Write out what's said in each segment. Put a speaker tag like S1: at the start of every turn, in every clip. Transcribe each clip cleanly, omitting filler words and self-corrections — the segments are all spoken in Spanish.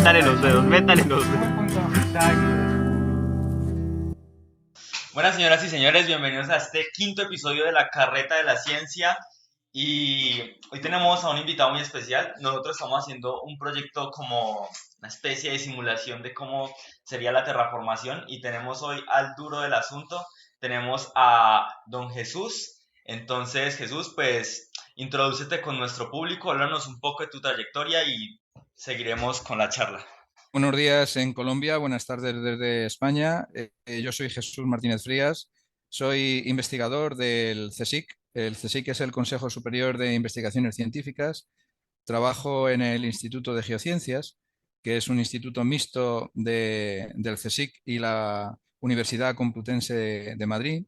S1: métale los dedos, métale los dedos.
S2: Buenas señoras y señores, bienvenidos a este quinto episodio de la Carreta de la Ciencia y hoy tenemos a un invitado muy especial. Nosotros estamos haciendo un proyecto como una especie de simulación de cómo sería la terraformación y tenemos hoy al duro del asunto, tenemos a don Jesús. Entonces Jesús, pues introdúcete con nuestro público, háblanos un poco de tu trayectoria y seguiremos con la charla.
S3: Buenos días en Colombia, buenas tardes desde España. Yo soy Jesús Martínez Frías, soy investigador del CSIC. El CSIC es el Consejo Superior de Investigaciones Científicas. Trabajo en el Instituto de Geociencias, que es un instituto mixto del CSIC y la Universidad Complutense de Madrid.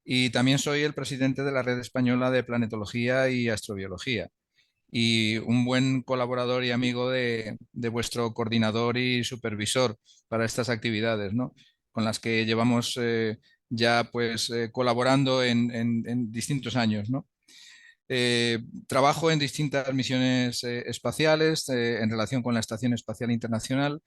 S3: Y también soy el presidente de la Red Española de Planetología y Astrobiología y un buen colaborador y amigo de vuestro coordinador y supervisor para estas actividades, ¿no? Con las que llevamos ya pues colaborando en distintos años, ¿no? Trabajo en distintas misiones espaciales en relación con la Estación Espacial Internacional,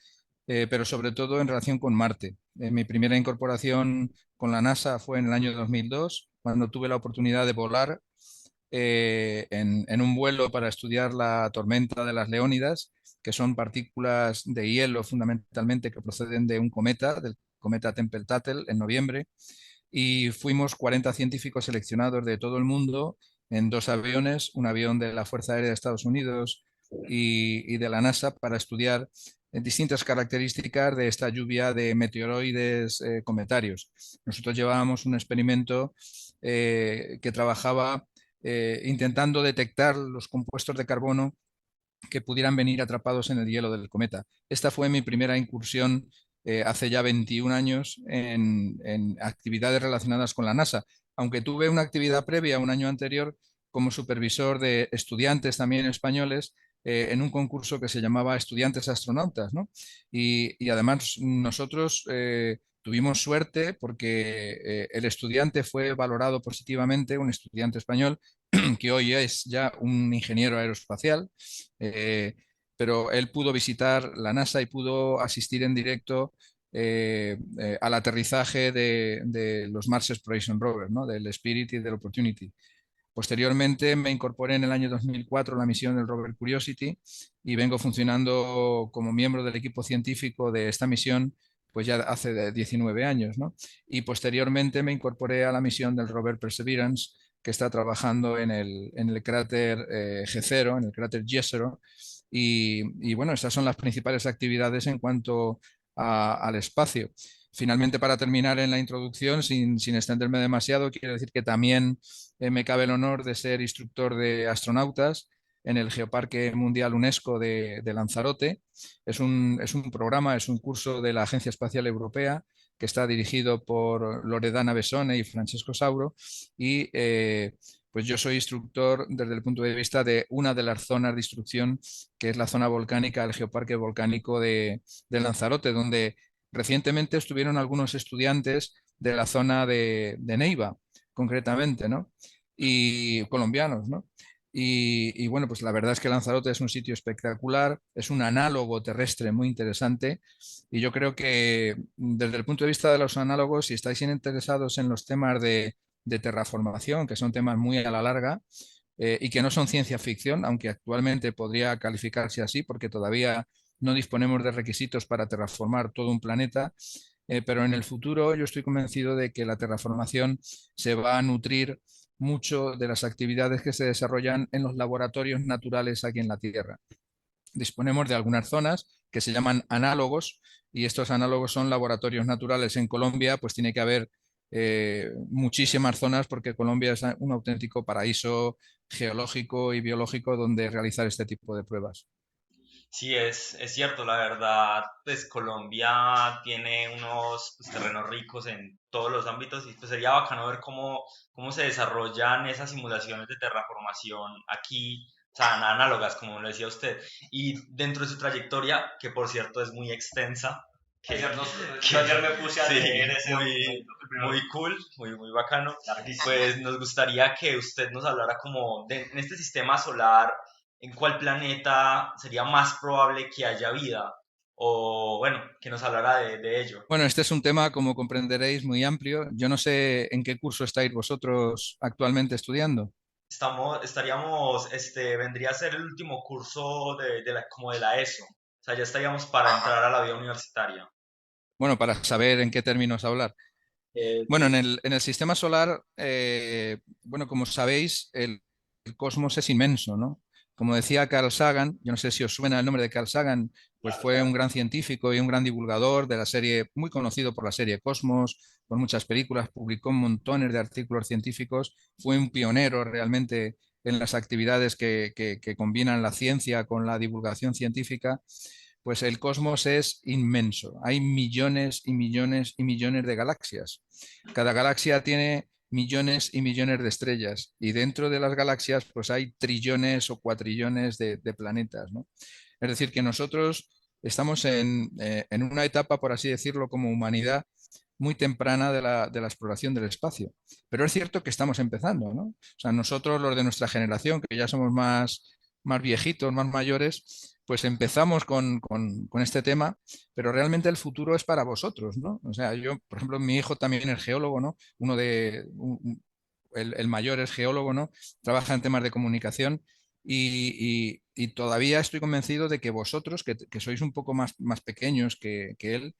S3: pero sobre todo en relación con Marte. Mi primera incorporación con la NASA fue en el año 2002, cuando tuve la oportunidad de volar en un vuelo para estudiar la tormenta de las Leónidas, que son partículas de hielo fundamentalmente que proceden de un cometa, del cometa Tempel-Tuttle, en noviembre. Y fuimos 40 científicos seleccionados de todo el mundo en dos aviones, un avión de la Fuerza Aérea de Estados Unidos y de la NASA, para estudiar distintas características de esta lluvia de meteoroides cometarios. Nosotros llevábamos un experimento que trabajaba intentando detectar los compuestos de carbono que pudieran venir atrapados en el hielo del cometa. Esta fue mi primera incursión hace ya 21 años en actividades relacionadas con la NASA, aunque tuve una actividad previa un año anterior como supervisor de estudiantes también españoles en un concurso que se llamaba Estudiantes Astronautas, ¿no? Y además nosotros tuvimos suerte porque el estudiante fue valorado positivamente, un estudiante español que hoy es ya un ingeniero aeroespacial, eh, pero él pudo visitar la NASA y pudo asistir en directo al aterrizaje de los Mars Exploration Rover, ¿no? Del Spirit y del Opportunity. Posteriormente me incorporé en el año 2004 a la misión del rover Curiosity y vengo funcionando como miembro del equipo científico de esta misión pues ya hace 19 años, ¿no? Y posteriormente me incorporé a la misión del rover Perseverance, que está trabajando en el cráter G0, en el cráter Jezero. Y bueno, estas son las principales actividades en cuanto al espacio. Finalmente, para terminar en la introducción, sin extenderme demasiado, quiero decir que también me cabe el honor de ser instructor de astronautas en el Geoparque Mundial UNESCO de Lanzarote. Es un programa, es un curso de la Agencia Espacial Europea que está dirigido por Loredana Bessone y Francesco Sauro y pues yo soy instructor desde el punto de vista de una de las zonas de instrucción, que es la zona volcánica, el Geoparque Volcánico de Lanzarote, donde recientemente estuvieron algunos estudiantes de la zona de Neiva, concretamente, ¿no? Y colombianos, ¿no? Y bueno, pues la verdad es que Lanzarote es un sitio espectacular, es un análogo terrestre muy interesante y yo creo que desde el punto de vista de los análogos, si estáis interesados en los temas de terraformación, que son temas muy a la larga y que no son ciencia ficción, aunque actualmente podría calificarse así porque todavía no disponemos de requisitos para terraformar todo un planeta, pero en el futuro yo estoy convencido de que la terraformación se va a nutrir mucho de las actividades que se desarrollan en los laboratorios naturales aquí en la Tierra. Disponemos de algunas zonas que se llaman análogos y estos análogos son laboratorios naturales. En Colombia pues tiene que haber muchísimas zonas porque Colombia es un auténtico paraíso geológico y biológico donde realizar este tipo de pruebas.
S2: Sí, es cierto, la verdad, pues Colombia tiene unos pues, terrenos ricos en todos los ámbitos y pues sería bacano ver cómo se desarrollan esas simulaciones de terraformación aquí, o sea, análogas, como lo decía usted. Y dentro de su trayectoria, que por cierto es muy extensa, que,
S4: Yo ayer me puse a
S2: sí,
S4: leer ese
S2: muy,
S4: documento, el primero,
S2: muy cool, muy bacano,
S4: larguísimo.
S2: pues nos gustaría que usted nos hablara como en este sistema solar, ¿en cuál planeta sería más probable que haya vida? o bueno, que nos hablara de ello.
S3: Bueno, este es un tema, como comprenderéis, muy amplio. Yo no sé en qué curso estáis vosotros actualmente estudiando.
S2: Vendría a ser el último curso como de la ESO. O sea, ya estaríamos para entrar a la vida universitaria.
S3: Bueno, para saber en qué términos hablar. Bueno,
S2: Sí,
S3: en el sistema solar, bueno, como sabéis, el cosmos es inmenso, ¿no? Como decía Carl Sagan, yo no sé si os suena el nombre de Carl Sagan, pues
S4: claro,
S3: fue un
S4: claro.
S3: gran científico y un gran divulgador de la serie, muy conocido por la serie Cosmos, por muchas películas, publicó montones de artículos científicos, fue un pionero realmente en las actividades que combinan la ciencia con la divulgación científica. Pues el cosmos es inmenso. Hay millones y millones y millones de galaxias. Cada galaxia tiene millones y millones de estrellas y dentro de las galaxias pues hay trillones o cuatrillones de planetas, ¿no? Es decir, que nosotros estamos en una etapa, por así decirlo, como humanidad muy temprana de la exploración del espacio. Pero es cierto que estamos empezando, ¿no? O sea, nosotros, los de nuestra generación, que ya somos más viejitos, más mayores, pues empezamos con este tema, pero realmente el futuro es para vosotros, ¿no? O sea, yo, por ejemplo, mi hijo también es geólogo, ¿no? El mayor es geólogo, ¿no? Trabaja en temas de comunicación y todavía estoy convencido de que vosotros, que sois un poco más pequeños que él,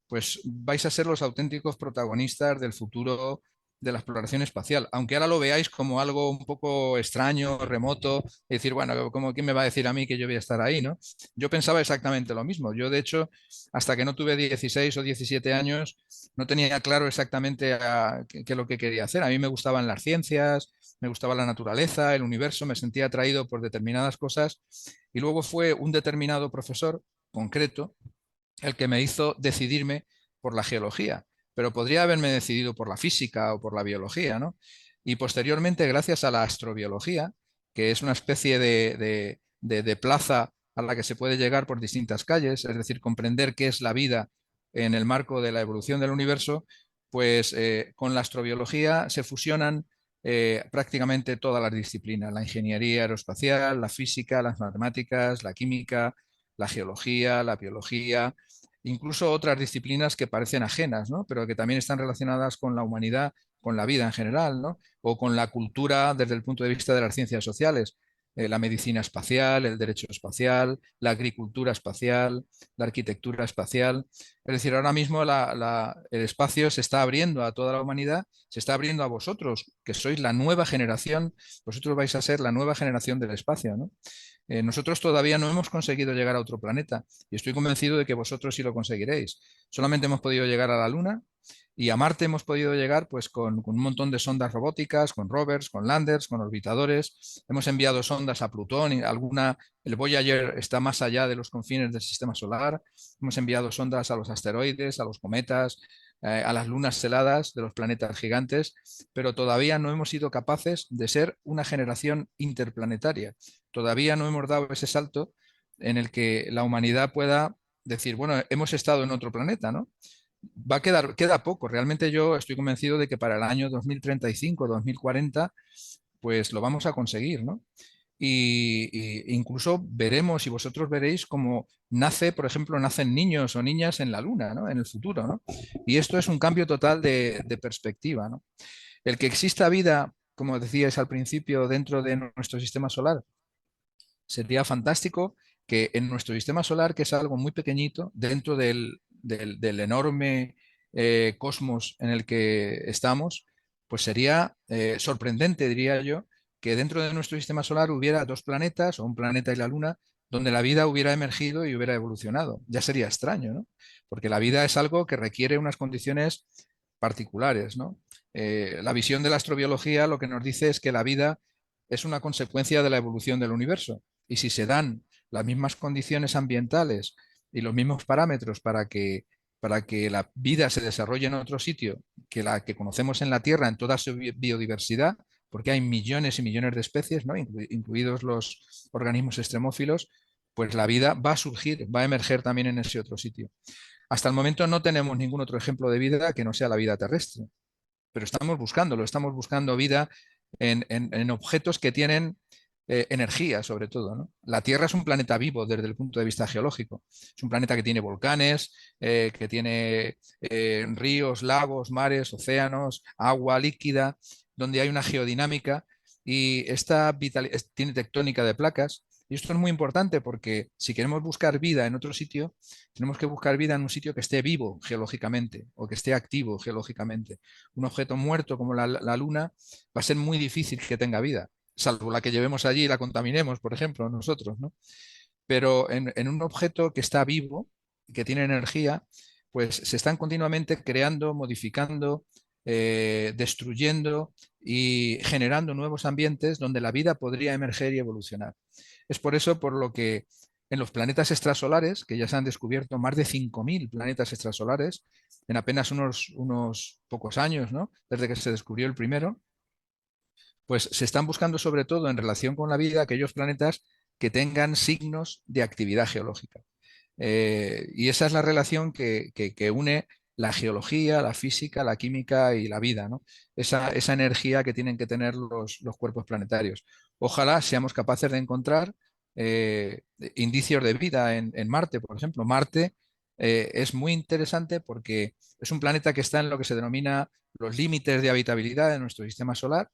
S3: pues vais a ser los auténticos protagonistas del futuro de la exploración espacial, aunque ahora lo veáis como algo un poco extraño, remoto, y decir, bueno, ¿cómo, quién me va a decir a mí que yo voy a estar ahí, ¿no? Yo pensaba exactamente lo mismo. Yo, de hecho, hasta que no tuve 16 o 17 años, no tenía claro exactamente qué es lo que quería hacer. A mí me gustaban las ciencias, me gustaba la naturaleza, el universo, me sentía atraído por determinadas cosas, y luego fue un determinado profesor concreto el que me hizo decidirme por la geología, pero podría haberme decidido por la física o por la biología, ¿no? Y posteriormente, gracias a la astrobiología, que es una especie de plaza a la que se puede llegar por distintas calles, es decir, comprender qué es la vida en el marco de la evolución del universo, pues con la astrobiología se fusionan prácticamente todas las disciplinas, la ingeniería aeroespacial, la física, las matemáticas, la química, la geología, la biología, incluso otras disciplinas que parecen ajenas, ¿no? Pero que también están relacionadas con la humanidad, con la vida en general, ¿no? O con la cultura desde el punto de vista de las ciencias sociales. La medicina espacial, el derecho espacial, la agricultura espacial, la arquitectura espacial. Es decir, ahora mismo el espacio se está abriendo a toda la humanidad, se está abriendo a vosotros, que sois la nueva generación, vosotros vais a ser la nueva generación del espacio, ¿no? Nosotros todavía no hemos conseguido llegar a otro planeta y estoy convencido de que vosotros sí lo conseguiréis. Solamente hemos podido llegar a la Luna y a Marte hemos podido llegar pues con un montón de sondas robóticas, con rovers, con landers, con orbitadores. Hemos enviado sondas a Plutón y el Voyager está más allá de los confines del sistema solar. Hemos enviado sondas a los asteroides, a los cometas, a las lunas heladas de los planetas gigantes, pero todavía no hemos sido capaces de ser una generación interplanetaria. Todavía no hemos dado ese salto en el que la humanidad pueda decir, bueno, hemos estado en otro planeta, ¿no? Queda poco. Realmente yo estoy convencido de que para el año 2035, 2040, pues lo vamos a conseguir, ¿no? Incluso veremos y vosotros veréis cómo nace, por ejemplo, nacen niños o niñas en la Luna, ¿no? En el futuro, ¿no? Y esto es un cambio total de perspectiva, ¿no? El que exista vida, como decíais al principio, dentro de nuestro sistema solar, sería fantástico que en nuestro sistema solar, que es algo muy pequeñito, dentro del enorme cosmos en el que estamos, pues sería sorprendente, diría yo, que dentro de nuestro sistema solar hubiera dos planetas, o un planeta y la Luna, donde la vida hubiera emergido y hubiera evolucionado. Ya sería extraño, ¿no? Porque la vida es algo que requiere unas condiciones particulares, ¿no? La visión de la astrobiología lo que nos dice es que la vida es una consecuencia de la evolución del universo. Y si se dan las mismas condiciones ambientales y los mismos parámetros para que la vida se desarrolle en otro sitio que la que conocemos en la Tierra en toda su biodiversidad, porque hay millones y millones de especies, ¿no? Incluidos los organismos extremófilos, pues la vida va a surgir, va a emerger también en ese otro sitio. Hasta el momento no tenemos ningún otro ejemplo de vida que no sea la vida terrestre, pero estamos buscando vida en objetos que tienen energía sobre todo, ¿no? La Tierra es un planeta vivo desde el punto de vista geológico. Es un planeta que tiene volcanes, que tiene ríos, lagos, mares, océanos, agua líquida, donde hay una geodinámica y tiene tectónica de placas. Y esto es muy importante porque si queremos buscar vida en otro sitio, tenemos que buscar vida en un sitio que esté vivo geológicamente o que esté activo geológicamente. Un objeto muerto como la Luna va a ser muy difícil que tenga vida, salvo la que llevemos allí y la contaminemos, por ejemplo, nosotros, ¿no? Pero en un objeto que está vivo, que tiene energía, pues se están continuamente creando, modificando, destruyendo y generando nuevos ambientes donde la vida podría emerger y evolucionar. Es por eso por lo que en los planetas extrasolares, que ya se han descubierto más de 5.000 planetas extrasolares en apenas unos pocos años, ¿no? Desde que se descubrió el primero, pues se están buscando sobre todo en relación con la vida aquellos planetas que tengan signos de actividad geológica. Y esa es la relación que une la geología, la física, la química y la vida, ¿no? Esa energía que tienen que tener los cuerpos planetarios. Ojalá seamos capaces de encontrar indicios de vida en Marte, por ejemplo. Marte es muy interesante porque es un planeta que está en lo que se denomina los límites de habitabilidad de nuestro sistema solar.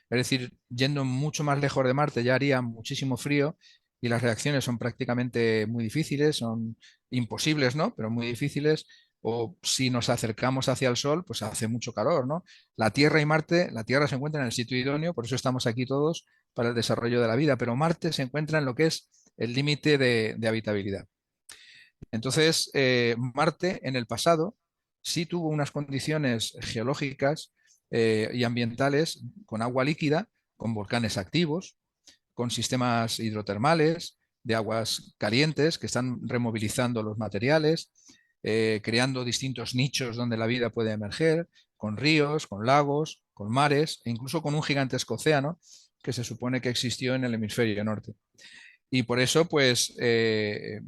S3: Es decir, yendo mucho más lejos de Marte ya haría muchísimo frío y las reacciones son prácticamente muy difíciles, son imposibles, ¿no? Pero muy difíciles. O si nos acercamos hacia el Sol, pues hace mucho calor, ¿no? La Tierra y Marte, la Tierra se encuentra en el sitio idóneo, por eso estamos aquí todos para el desarrollo de la vida, pero Marte se encuentra en lo que es el límite de habitabilidad. Entonces, Marte en el pasado sí tuvo unas condiciones geológicas y ambientales con agua líquida, con volcanes activos, con sistemas hidrotermales de aguas calientes que están removilizando los materiales, creando distintos nichos donde la vida puede emerger, con ríos, con lagos, con mares e incluso con un gigantesco océano que se supone que existió en el hemisferio norte. Y por eso, pues,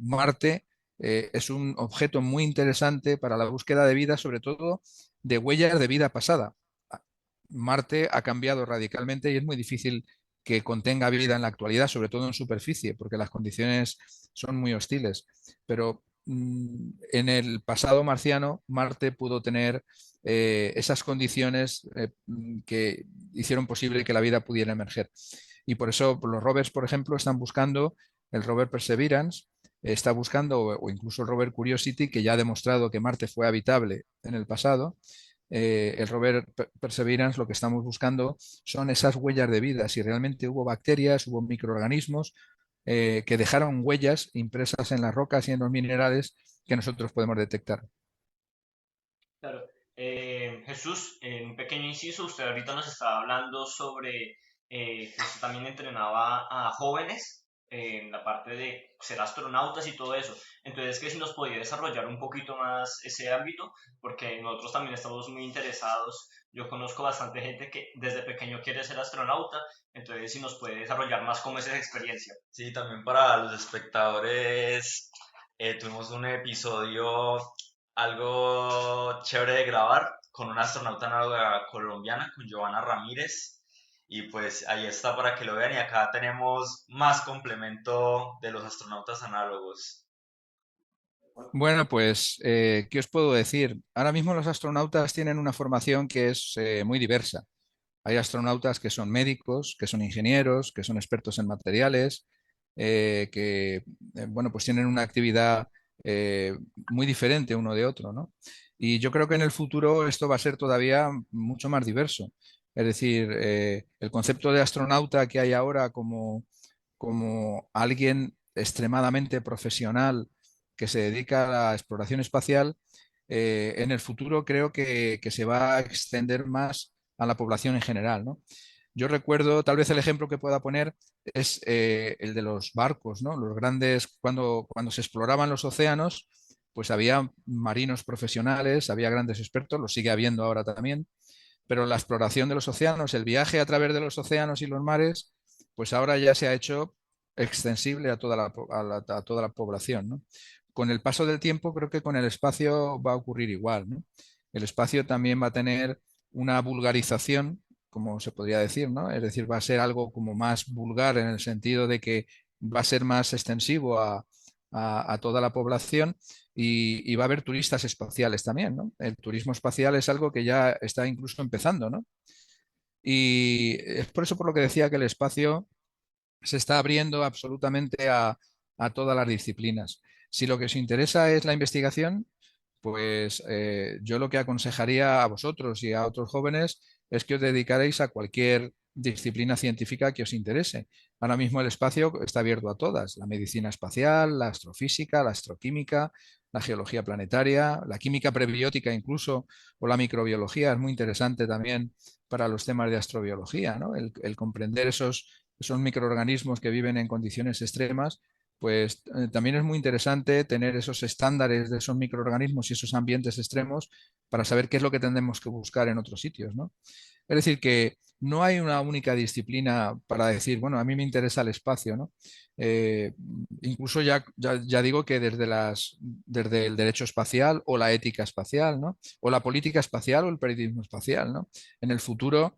S3: Marte es un objeto muy interesante para la búsqueda de vida, sobre todo de huellas de vida pasada. Marte ha cambiado radicalmente y es muy difícil que contenga vida en la actualidad, sobre todo en superficie, porque las condiciones son muy hostiles. Pero en el pasado marciano, Marte pudo tener esas condiciones que hicieron posible que la vida pudiera emerger. Y por eso los rovers, por ejemplo, están buscando, el rover Perseverance está buscando, o incluso el rover Curiosity, que ya ha demostrado que Marte fue habitable en el pasado. El rover Perseverance lo que estamos buscando son esas huellas de vida, si realmente hubo bacterias, hubo microorganismos que dejaron huellas impresas en las rocas y en los minerales que nosotros podemos detectar.
S4: Claro. Jesús, en un pequeño inciso, usted ahorita nos estaba hablando sobre que usted también entrenaba a jóvenes en la parte de ser astronautas y todo eso. Entonces, que si nos podía desarrollar un poquito más ese ámbito, porque nosotros también estamos muy interesados. Yo conozco bastante gente que desde pequeño quiere ser astronauta, entonces si nos puede desarrollar más cómo es esa experiencia.
S2: Sí, también para los espectadores tuvimos un episodio algo chévere de grabar con una astronauta análoga colombiana, con Giovanna Ramírez. Y pues ahí está para que lo vean. Y acá tenemos más complemento de los astronautas análogos.
S3: Bueno, pues, ¿qué os puedo decir? Ahora mismo los astronautas tienen una formación que es muy diversa. Hay astronautas que son médicos, que son ingenieros, que son expertos en materiales, bueno, pues tienen una actividad muy diferente uno de otro, ¿no? Y yo creo que en el futuro esto va a ser todavía mucho más diverso. Es decir, el concepto de astronauta que hay ahora como alguien extremadamente profesional que se dedica a la exploración espacial, en el futuro creo que se va a extender más a la población en general, ¿no? Yo recuerdo, tal vez el ejemplo que pueda poner es el de los barcos, ¿no? Los grandes, cuando se exploraban los océanos, pues había marinos profesionales, había grandes expertos, lo sigue habiendo ahora también, pero la exploración de los océanos, el viaje a través de los océanos y los mares, pues ahora ya se ha hecho extensible a a toda la población, ¿no? Con el paso del tiempo, creo que con el espacio va a ocurrir igual, ¿no? El espacio también va a tener una vulgarización como se podría decir, ¿no? Es decir, va a ser algo como más vulgar en el sentido de que va a ser más extensivo a toda la población y va a haber turistas espaciales también, ¿no? El turismo espacial es algo que ya está incluso empezando, ¿no? Y es por eso por lo que decía que el espacio se está abriendo absolutamente a todas las disciplinas. Si lo que os interesa es la investigación, pues yo lo que aconsejaría a vosotros y a otros jóvenes es que os dedicaréis a cualquier disciplina científica que os interese. Ahora mismo el espacio está abierto a todas, la medicina espacial, la astrofísica, la astroquímica, la geología planetaria, la química prebiótica incluso, o la microbiología es muy interesante también para los temas de astrobiología, ¿no? El comprender esos microorganismos que viven en condiciones extremas, pues también es muy interesante tener esos estándares de esos microorganismos y esos ambientes extremos para saber qué es lo que tendremos que buscar en otros sitios, ¿no? Es decir, que no hay una única disciplina para decir, bueno, a mí me interesa el espacio, ¿no? Eh, Incluso ya digo que desde el derecho espacial o la ética espacial, ¿no? O la política espacial o el periodismo espacial, ¿no? En el futuro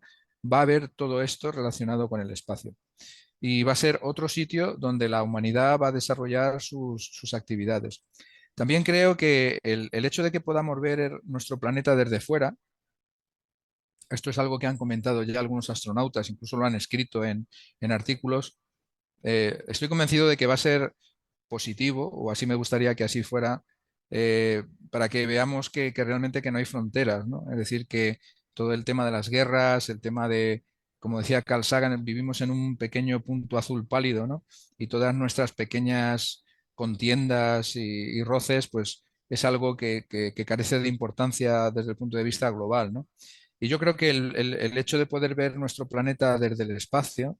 S3: va a haber todo esto relacionado con el espacio y va a ser otro sitio donde la humanidad va a desarrollar sus actividades. También creo que el hecho de que podamos ver nuestro planeta desde fuera, esto es algo que han comentado ya algunos astronautas, incluso lo han escrito en artículos, estoy convencido de que va a ser positivo, o así me gustaría que así fuera, para que veamos que realmente que no hay fronteras, ¿no? Es decir, que todo el tema de las guerras, el tema de, como decía Carl Sagan, vivimos en un pequeño punto azul pálido, ¿no? Y todas nuestras pequeñas contiendas y roces, pues es algo que carece de importancia desde el punto de vista global, ¿no? Y yo creo que el hecho de poder ver nuestro planeta desde el espacio,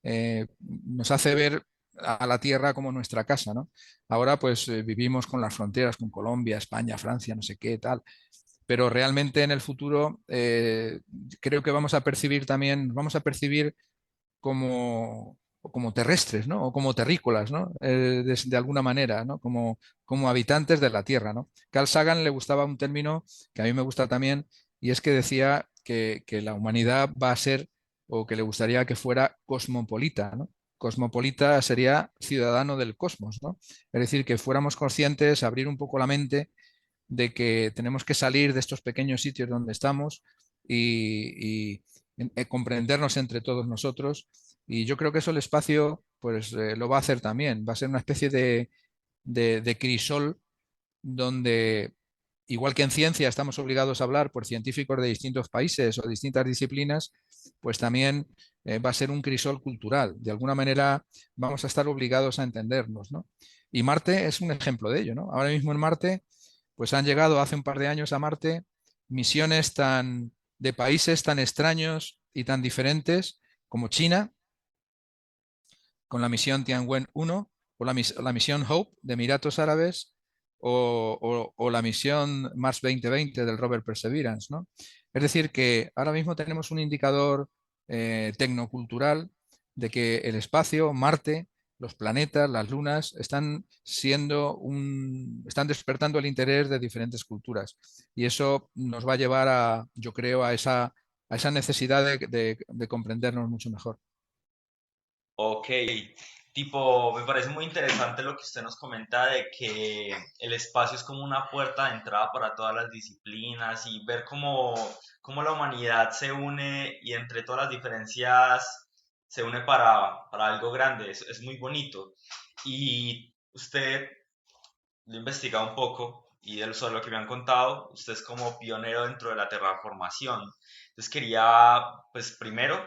S3: nos hace ver a la Tierra como nuestra casa, ¿no? Ahora pues vivimos con las fronteras, con Colombia, España, Francia, no sé qué, tal, pero realmente en el futuro creo que vamos a percibir también, vamos a percibir como terrestres, ¿no? O como terrícolas, ¿no? De alguna manera, ¿no? Como habitantes de la Tierra, ¿no? Carl Sagan le gustaba un término que a mí me gusta también, y es que decía que la humanidad va a ser, o que le gustaría que fuera cosmopolita, ¿no? Cosmopolita sería ciudadano del cosmos, ¿no? Es decir, que fuéramos conscientes, abrir un poco la mente de que tenemos que salir de estos pequeños sitios donde estamos y comprendernos entre todos nosotros. Y yo creo que eso el espacio pues lo va a hacer también. Va a ser una especie de crisol donde, igual que en ciencia estamos obligados a hablar por científicos de distintos países o distintas disciplinas, pues también va a ser un crisol cultural. De alguna manera vamos a estar obligados a entendernos, ¿no? Y Marte es un ejemplo de ello, ¿no? Ahora mismo en Marte pues han llegado hace un par de años a Marte misiones de países tan extraños y tan diferentes como China, con la misión Tianwen-1, o la misión Hope de Emiratos Árabes, o la misión Mars 2020 del rover Perseverance, ¿no? Es decir, que ahora mismo tenemos un indicador tecnocultural de que el espacio, Marte, los planetas, las lunas, están despertando el interés de diferentes culturas. Y eso nos va a llevar yo creo, a esa necesidad de comprendernos mucho mejor.
S2: Ok, tipo, me parece muy interesante lo que usted nos comenta de que el espacio es como una puerta de entrada para todas las disciplinas y ver cómo la humanidad se une y entre todas las diferencias se une para algo grande. Es muy bonito. Y usted lo he investigado un poco y sobre lo que me han contado, usted es como pionero dentro de la terraformación. Entonces quería, pues primero,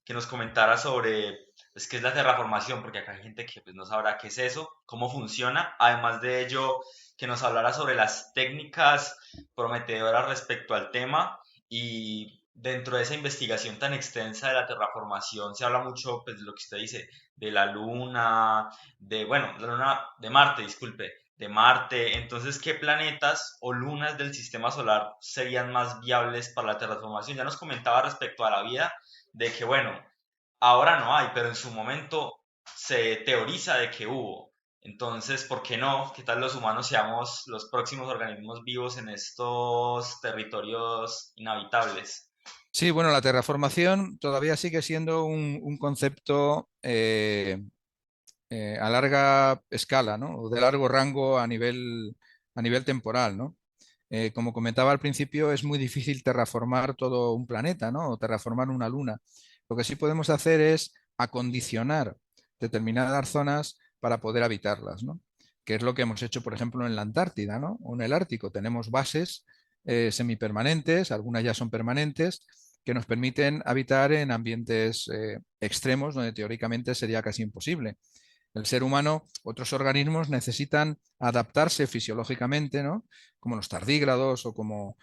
S2: que nos comentara sobre pues, qué es la terraformación, porque acá hay gente que pues, no sabrá qué es eso, cómo funciona. Además de ello, que nos hablara sobre las técnicas prometedoras respecto al tema y dentro de esa investigación tan extensa de la terraformación se habla mucho, pues, de lo que usted dice, de la luna, bueno, la luna, de Marte, disculpe, de Marte. Entonces, ¿qué planetas o lunas del sistema solar serían más viables para la terraformación? Ya nos comentaba respecto a la vida, de que, bueno, ahora no hay, pero en su momento se teoriza de que hubo. Entonces, ¿por qué no? ¿Qué tal los humanos seamos los próximos organismos vivos en estos territorios inhabitables?
S3: Sí, bueno, la terraformación todavía sigue siendo un concepto a larga escala, ¿no? O de largo rango a nivel temporal, ¿no? Como comentaba al principio, es muy difícil terraformar todo un planeta, ¿no? O terraformar una luna. Lo que sí podemos hacer es acondicionar determinadas zonas para poder habitarlas, ¿no? Que es lo que hemos hecho, por ejemplo, en la Antártida, ¿no? O en el Ártico. Tenemos bases semipermanentes, algunas ya son permanentes, que nos permiten habitar en ambientes extremos donde teóricamente sería casi imposible. El ser humano, otros organismos necesitan adaptarse fisiológicamente, ¿no? Como los tardígrados o como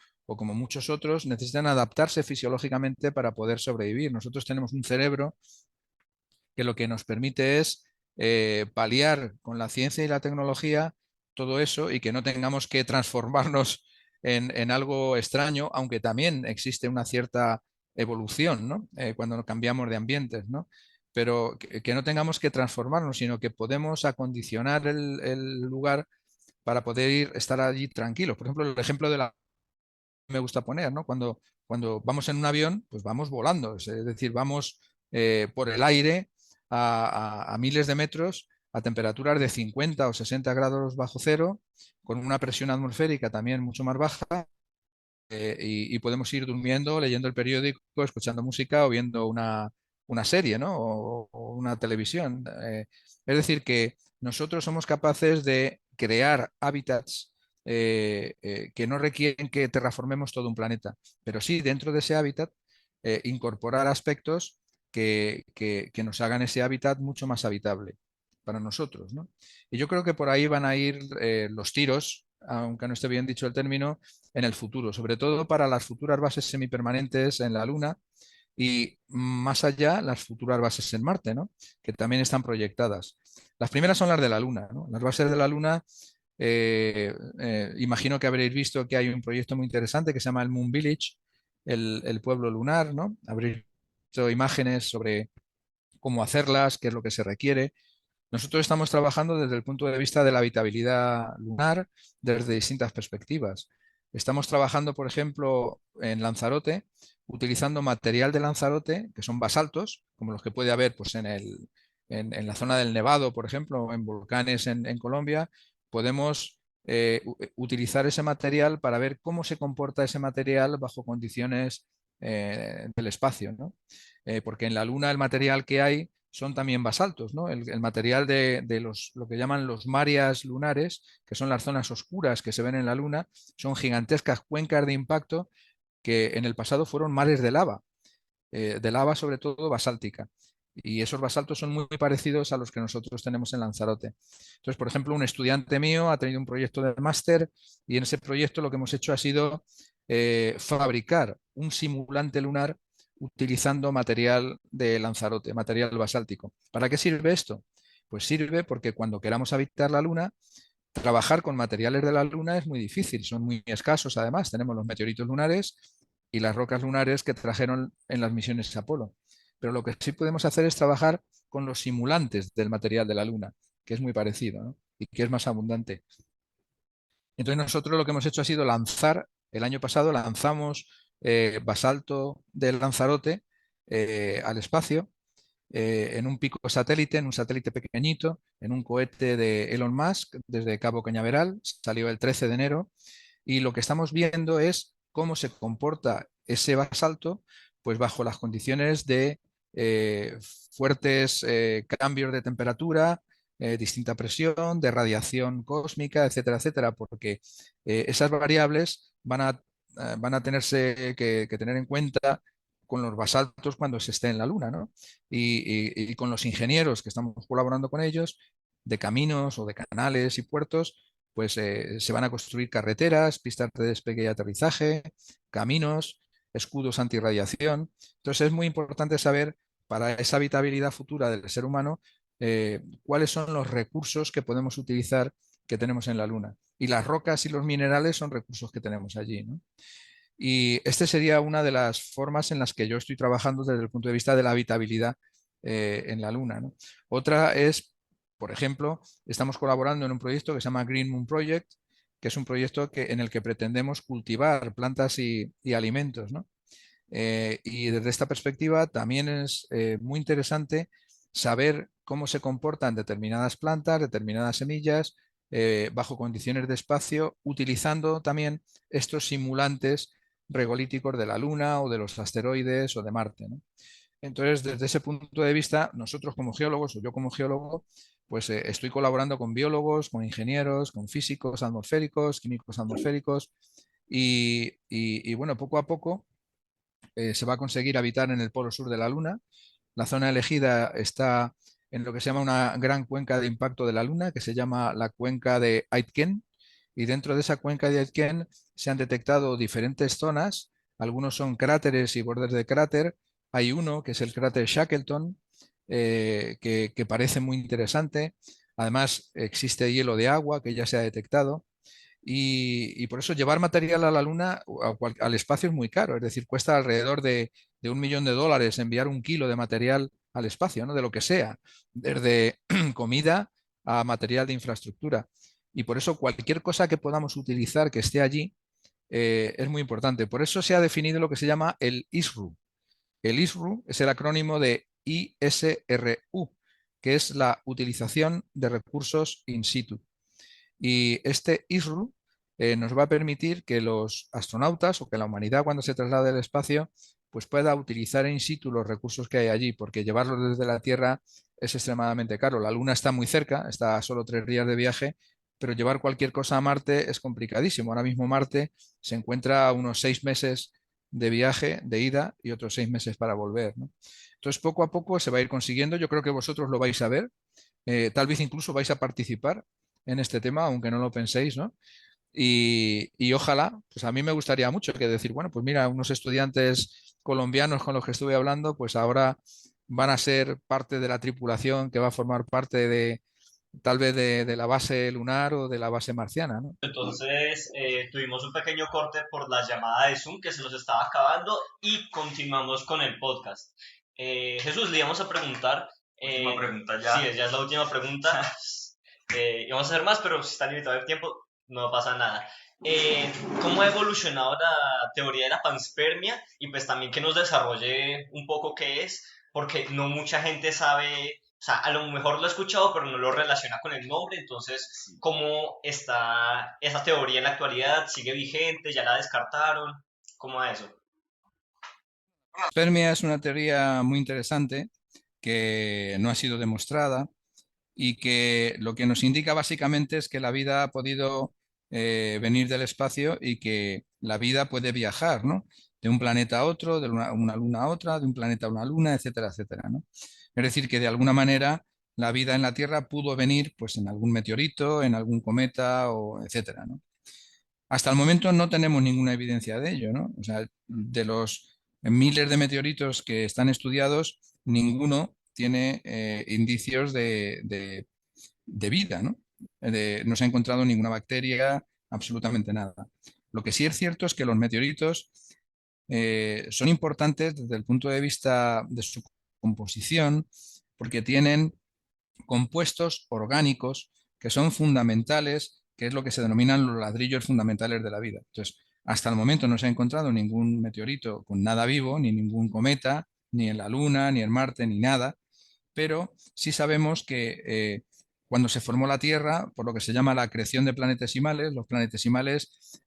S3: muchos otros, necesitan adaptarse fisiológicamente para poder sobrevivir. Nosotros tenemos un cerebro que lo que nos permite es paliar con la ciencia y la tecnología todo eso y que no tengamos que transformarnos en algo extraño, aunque también existe una cierta evolución, ¿no? Cuando cambiamos de ambientes, ¿no? Pero que no tengamos que transformarnos, sino que podemos acondicionar el lugar para poder estar allí tranquilos. Por ejemplo, el ejemplo de la me gusta poner, ¿no? Cuando vamos en un avión, pues vamos volando, es decir, vamos por el aire a miles de metros a temperaturas de 50 o 60 grados bajo cero, con una presión atmosférica también mucho más baja, y podemos ir durmiendo, leyendo el periódico, escuchando música o viendo una serie, ¿no? O una televisión. Es decir, que nosotros somos capaces de crear hábitats que no requieren que terraformemos todo un planeta, pero sí dentro de ese hábitat incorporar aspectos que nos hagan ese hábitat mucho más habitable para nosotros, ¿no? Y yo creo que por ahí van a ir los tiros, aunque no esté bien dicho el término, en el futuro, sobre todo para las futuras bases semipermanentes en la Luna y más allá las futuras bases en Marte, ¿no? Que también están proyectadas. Las primeras son las de la Luna, ¿no? Las bases de la Luna, imagino que habréis visto que hay un proyecto muy interesante que se llama el Moon Village, el pueblo lunar, ¿no? Habréis visto imágenes sobre cómo hacerlas, qué es lo que se requiere. Nosotros estamos trabajando desde el punto de vista de la habitabilidad lunar desde distintas perspectivas. Estamos trabajando, por ejemplo, en Lanzarote, utilizando material de Lanzarote, que son basaltos, como los que puede haber pues, en la zona del Nevado, por ejemplo, o en volcanes en Colombia. Podemos utilizar ese material para ver cómo se comporta ese material bajo condiciones del espacio, ¿no? Porque en la Luna el material que hay son también basaltos, ¿no? El material de lo que llaman los mareas lunares, que son las zonas oscuras que se ven en la Luna, son gigantescas cuencas de impacto que en el pasado fueron mares de lava sobre todo basáltica. Y esos basaltos son muy parecidos a los que nosotros tenemos en Lanzarote. Entonces, por ejemplo, un estudiante mío ha tenido un proyecto de máster y en ese proyecto lo que hemos hecho ha sido fabricar un simulante lunar utilizando material de Lanzarote, material basáltico. ¿Para qué sirve esto? Pues sirve porque cuando queramos habitar la Luna, trabajar con materiales de la Luna es muy difícil, son muy escasos además. Tenemos los meteoritos lunares y las rocas lunares que trajeron en las misiones Apolo. Pero lo que sí podemos hacer es trabajar con los simulantes del material de la Luna, que es muy parecido, ¿no? Y que es más abundante. Entonces nosotros lo que hemos hecho ha sido lanzar, el año pasado lanzamos basalto del Lanzarote al espacio en un pico satélite, en un satélite pequeñito, en un cohete de Elon Musk desde Cabo Cañaveral, salió el 13 de enero, y lo que estamos viendo es cómo se comporta ese basalto pues bajo las condiciones de eh, fuertes cambios de temperatura, distinta presión, de radiación cósmica, etcétera, etcétera, porque esas variables van a tenerse que tener en cuenta con los basaltos cuando se esté en la Luna, ¿no? Y con los ingenieros que estamos colaborando con ellos, de caminos o de canales y puertos, pues se van a construir carreteras, pistas de despegue y aterrizaje, caminos, escudos antirradiación. Entonces es muy importante saber para esa habitabilidad futura del ser humano cuáles son los recursos que podemos utilizar que tenemos en la Luna. Y las rocas y los minerales son recursos que tenemos allí, ¿no? Y este sería una de las formas en las que yo estoy trabajando desde el punto de vista de la habitabilidad en la Luna, ¿no? Otra es, por ejemplo, estamos colaborando en un proyecto que se llama Green Moon Project, que es un proyecto en el que pretendemos cultivar plantas y alimentos, ¿no? Y desde esta perspectiva también es muy interesante saber cómo se comportan determinadas plantas, determinadas semillas, bajo condiciones de espacio, utilizando también estos simulantes regolíticos de la Luna o de los asteroides o de Marte, ¿no? Entonces, desde ese punto de vista, nosotros como geólogos, o yo como geólogo, pues estoy colaborando con biólogos, con ingenieros, con físicos atmosféricos, químicos atmosféricos, y bueno, poco a poco se va a conseguir habitar en el polo sur de la Luna. La zona elegida está en lo que se llama una gran cuenca de impacto de la Luna, que se llama la cuenca de Aitken, y dentro de esa cuenca de Aitken se han detectado diferentes zonas, algunos son cráteres y bordes de cráter. Hay uno que es el cráter Shackleton, que parece muy interesante. Además, existe hielo de agua que ya se ha detectado. Y por eso llevar material a la Luna o al espacio es muy caro, es decir, cuesta alrededor de $1 millón enviar 1 kilo de material al espacio, ¿no? De lo que sea, desde comida a material de infraestructura. Y por eso cualquier cosa que podamos utilizar que esté allí es muy importante. Por eso se ha definido lo que se llama el ISRU. El ISRU es el acrónimo de ISRU, que es la utilización de recursos in situ. Y este ISRU nos va a permitir que los astronautas o que la humanidad cuando se traslade al espacio pues pueda utilizar in situ los recursos que hay allí, porque llevarlos desde la Tierra es extremadamente caro. La Luna está muy cerca, está a solo 3 días de viaje, pero llevar cualquier cosa a Marte es complicadísimo. Ahora mismo Marte se encuentra a unos 6 meses de viaje, de ida, y otros 6 meses para volver, ¿no? Entonces, poco a poco se va a ir consiguiendo. Yo creo que vosotros lo vais a ver. Tal vez incluso vais a participar en este tema, aunque no lo penséis, ¿no? Y ojalá, pues a mí me gustaría mucho que decir, bueno, pues mira, unos estudiantes colombianos con los que estuve hablando, pues ahora van a ser parte de la tripulación que va a formar parte de tal vez de la base lunar o de la base marciana, ¿no?
S4: Entonces, tuvimos un pequeño corte por la llamada de Zoom que se nos estaba acabando y continuamos con el podcast. Jesús, le íbamos a preguntar.
S2: Última pregunta ya.
S4: Sí, ya es la última pregunta. Íbamos a hacer más, pero si está limitado el tiempo, no pasa nada. ¿Cómo ha evolucionado la teoría de la panspermia? Y pues también que nos desarrolle un poco qué es, porque no mucha gente sabe, o sea, a lo mejor lo ha escuchado, pero no lo relaciona con el nombre. Entonces, ¿cómo está esa teoría en la actualidad? ¿Sigue vigente? ¿Ya la descartaron? ¿Cómo es eso?
S3: Panspermia es una teoría muy interesante que no ha sido demostrada y que lo que nos indica básicamente es que la vida ha podido venir del espacio y que la vida puede viajar, ¿no? De un planeta a otro, de una luna a otra, de un planeta a una luna, etcétera, etcétera, ¿no? Es decir, que de alguna manera la vida en la Tierra pudo venir pues, en algún meteorito, en algún cometa, o etcétera, ¿no? Hasta el momento no tenemos ninguna evidencia de ello, ¿no? O sea, de los miles de meteoritos que están estudiados, ninguno tiene indicios de vida, ¿no? No se ha encontrado ninguna bacteria, absolutamente nada. Lo que sí es cierto es que los meteoritos son importantes desde el punto de vista de su composición, porque tienen compuestos orgánicos que son fundamentales, que es lo que se denominan los ladrillos fundamentales de la vida. Entonces, hasta el momento no se ha encontrado ningún meteorito con nada vivo, ni ningún cometa, ni en la Luna, ni en Marte, ni nada, pero sí sabemos que cuando se formó la Tierra, por lo que se llama la acreción de planetesimales, los planetesimales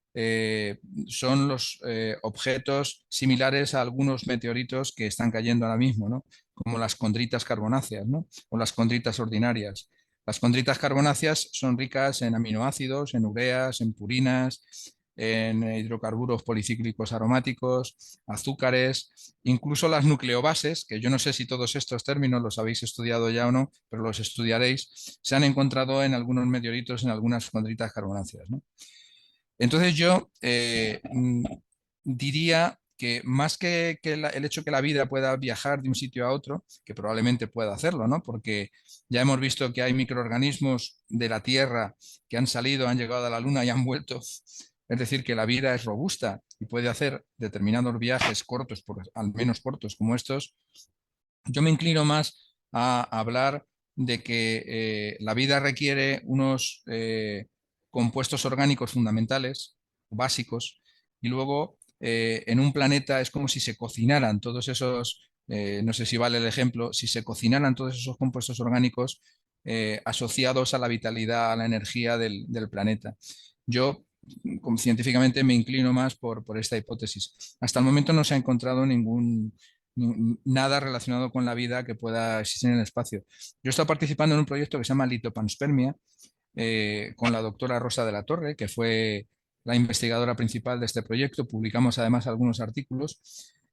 S3: son los objetos similares a algunos meteoritos que están cayendo ahora mismo, ¿no? Como las condritas carbonáceas, ¿no? O las condritas ordinarias. Las condritas carbonáceas son ricas en aminoácidos, en ureas, en purinas, en hidrocarburos policíclicos aromáticos, azúcares, incluso las nucleobases, que yo no sé si todos estos términos los habéis estudiado ya o no, pero los estudiaréis, se han encontrado en algunos meteoritos, en algunas condritas carbonáceas, ¿no? Entonces yo diría que más que el hecho que la vida pueda viajar de un sitio a otro, que probablemente pueda hacerlo, ¿no? Porque ya hemos visto que hay microorganismos de la Tierra que han salido, han llegado a la Luna y han vuelto. Es decir, que la vida es robusta y puede hacer determinados viajes cortos, al menos cortos como estos. Yo me inclino más a hablar de que la vida requiere unos compuestos orgánicos fundamentales, básicos, y luego en un planeta es como si se cocinaran todos esos, no sé si vale el ejemplo, si se cocinaran todos esos compuestos orgánicos asociados a la vitalidad, a la energía del planeta. Yo como científicamente me inclino más por esta hipótesis. Hasta el momento no se ha encontrado nada relacionado con la vida que pueda existir en el espacio. Yo he estado participando en un proyecto que se llama Litopanspermia, con la doctora Rosa de la Torre, que fue la investigadora principal de este proyecto. Publicamos además algunos artículos.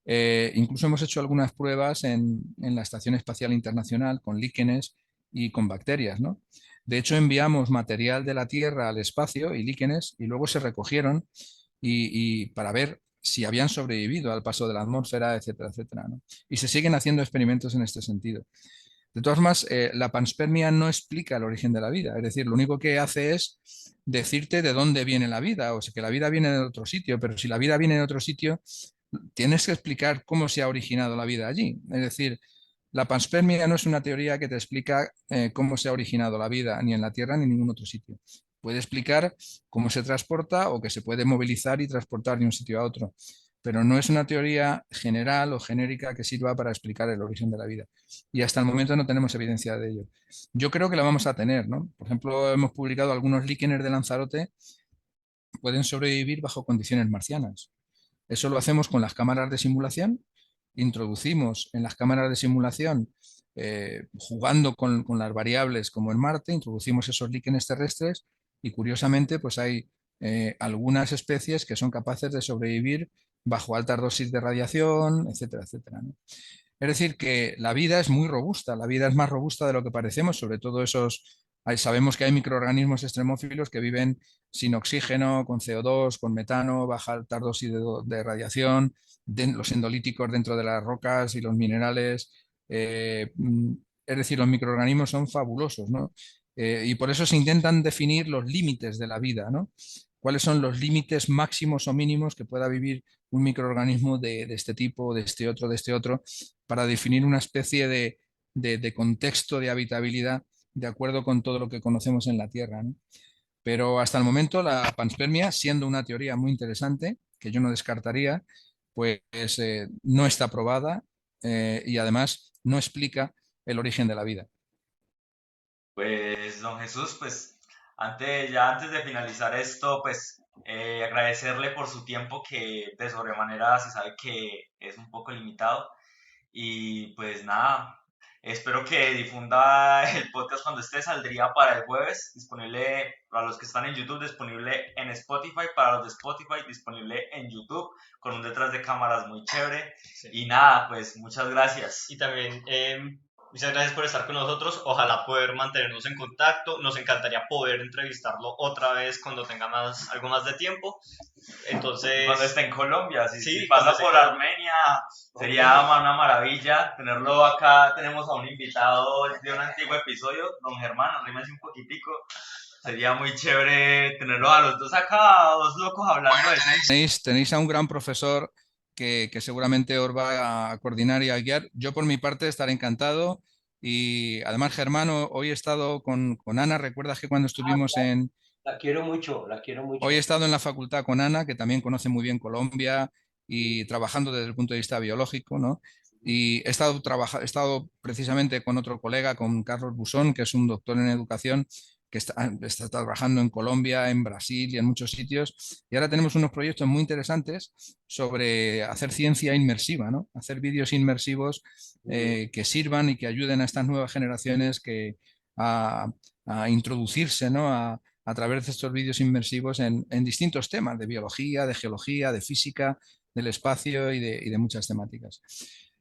S3: Incluso hemos hecho algunas pruebas en la Estación Espacial Internacional con líquenes y con bacterias, ¿no? De hecho, enviamos material de la Tierra al espacio y líquenes y luego se recogieron para ver si habían sobrevivido al paso de la atmósfera, etcétera, etcétera, ¿no? Y se siguen haciendo experimentos en este sentido. De todas formas, la panspermia no explica el origen de la vida, es decir, lo único que hace es decirte de dónde viene la vida, o sea, que la vida viene de otro sitio, pero si la vida viene de otro sitio, tienes que explicar cómo se ha originado la vida allí. Es decir, la panspermia no es una teoría que te explica cómo se ha originado la vida, ni en la Tierra ni en ningún otro sitio. Puede explicar cómo se transporta o que se puede movilizar y transportar de un sitio a otro, pero no es una teoría general o genérica que sirva para explicar el origen de la vida. Y hasta el momento no tenemos evidencia de ello. Yo creo que la vamos a tener, ¿no? Por ejemplo, hemos publicado algunos líquenes de Lanzarote pueden sobrevivir bajo condiciones marcianas. Eso lo hacemos con las cámaras de simulación. Introducimos en las cámaras de simulación, jugando con las variables como en Marte, introducimos esos líquenes terrestres y curiosamente pues hay algunas especies que son capaces de sobrevivir bajo altas dosis de radiación, etcétera, etcétera, ¿no? Es decir, que la vida es muy robusta, la vida es más robusta de lo que parecemos, sobre todo sabemos que hay microorganismos extremófilos que viven sin oxígeno, con CO2, con metano, baja alta dosis de radiación, los endolíticos dentro de las rocas y los minerales. Es decir, los microorganismos son fabulosos, ¿no? Y por eso se intentan definir los límites de la vida, ¿no? ¿Cuáles son los límites máximos o mínimos que pueda vivir un microorganismo de este tipo, de este otro, para definir una especie de contexto de habitabilidad de acuerdo con todo lo que conocemos en la Tierra, ¿no? Pero hasta el momento la panspermia, siendo una teoría muy interesante, que yo no descartaría, pues no está probada y además no explica el origen de la vida.
S2: Pues, don Jesús, pues antes de finalizar esto, pues agradecerle por su tiempo que de sobremanera se sabe que es un poco limitado. Y pues nada, espero que difunda el podcast cuando esté, saldría para el jueves, disponible para los que están en YouTube, disponible en Spotify, para los de Spotify, disponible en YouTube, con un detrás de cámaras muy chévere.
S4: Sí.
S2: Y nada, pues muchas gracias.
S4: Y también muchas gracias por estar con nosotros. Ojalá poder mantenernos en contacto. Nos encantaría poder entrevistarlo otra vez cuando tenga algo más de tiempo. Entonces,
S2: Cuando esté en Colombia,
S4: Sí,
S2: si
S4: cuando
S2: pasa
S4: esté
S2: por
S4: en Colombia.
S2: Armenia, sería una maravilla tenerlo acá. Tenemos a un invitado de un antiguo episodio, don Germán, arrímese un poquitico. Sería muy chévere tenerlo a los dos acá, dos locos hablando de ciencia.
S3: Tenéis a un gran profesor que seguramente os va a coordinar y a guiar. Yo por mi parte estaré encantado y además Germán, hoy he estado con Ana. ¿Recuerdas que cuando estuvimos en...
S5: La quiero mucho, la quiero mucho.
S3: Hoy he estado en la facultad con Ana, que también conoce muy bien Colombia y trabajando desde el punto de vista biológico, ¿no? Y he estado precisamente con otro colega, con Carlos Busón, que es un doctor en educación, que está trabajando en Colombia, en Brasil y en muchos sitios. Y ahora tenemos unos proyectos muy interesantes sobre hacer ciencia inmersiva, ¿no? Hacer vídeos inmersivos que sirvan y que ayuden a estas nuevas generaciones a, a introducirse, ¿no? A través de estos vídeos inmersivos en distintos temas de biología, de geología, de física, del espacio y de muchas temáticas.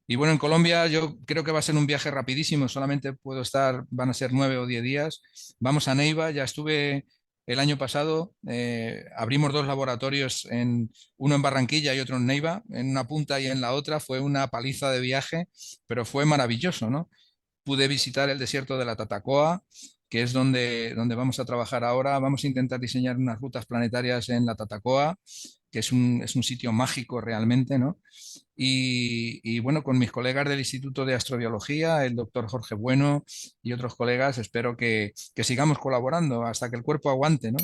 S3: Y bueno, en Colombia yo creo que va a ser un viaje rapidísimo, solamente puedo estar, van a ser 9 o 10 días. Vamos a Neiva, ya estuve el año pasado, abrimos dos laboratorios, uno en Barranquilla y otro en Neiva, en una punta y en la otra, fue una paliza de viaje, pero fue maravilloso, ¿no? Pude visitar el desierto de la Tatacoa, que es donde vamos a trabajar ahora. Vamos a intentar diseñar unas rutas planetarias en la Tatacoa, que es un sitio mágico realmente, ¿no? Y bueno, con mis colegas del Instituto de Astrobiología, el doctor Jorge Bueno y otros colegas, espero que sigamos colaborando hasta que el cuerpo aguante, ¿no?